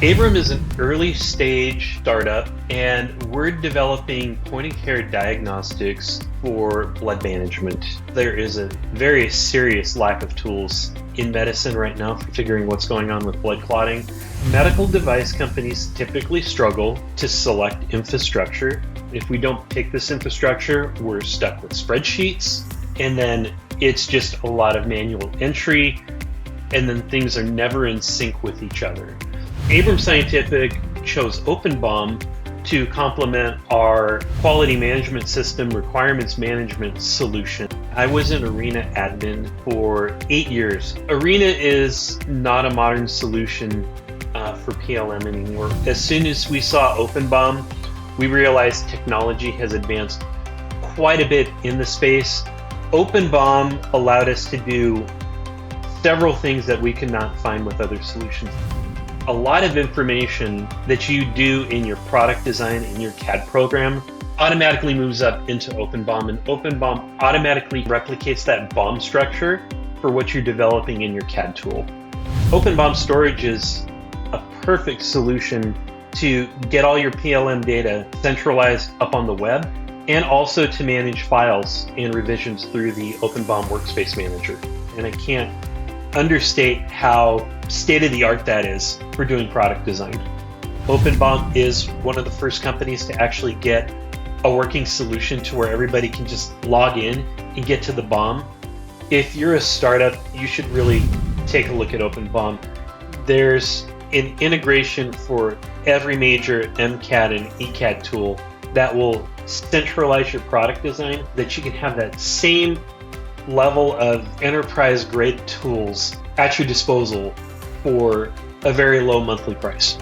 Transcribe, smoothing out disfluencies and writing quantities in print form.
Abram is an early stage startup, and we're developing point-of-care diagnostics for blood management. There is a very serious lack of tools in medicine right now for figuring what's going on with blood clotting. Medical device companies typically struggle to select infrastructure. If we don't pick this infrastructure, we're stuck with spreadsheets, and then it's just a lot of manual entry, and then things are never in sync with each other. Abram Scientific chose OpenBOM to complement our quality management system requirements management solution. I was an Arena admin for 8 years. Arena is not a modern solution for PLM anymore. As soon as we saw OpenBOM, we realized technology has advanced quite a bit in the space. OpenBOM allowed us to do several things that we could not find with other solutions. A lot of information that you do in your product design in your CAD program automatically moves up into OpenBOM, and OpenBOM automatically replicates that BOM structure for what you're developing in your CAD tool. OpenBOM storage is a perfect solution to get all your PLM data centralized up on the web, and also to manage files and revisions through the OpenBOM Workspace Manager. And I can't understate how state-of-the-art that is for doing product design. OpenBOM is one of the first companies to actually get a working solution to where everybody can just log in and get to the BOM. If you're a startup, you should really take a look at OpenBOM. There's an integration for every major MCAD and ECAD tool that will centralize your product design, that you can have that same level of enterprise grade tools at your disposal for a very low monthly price.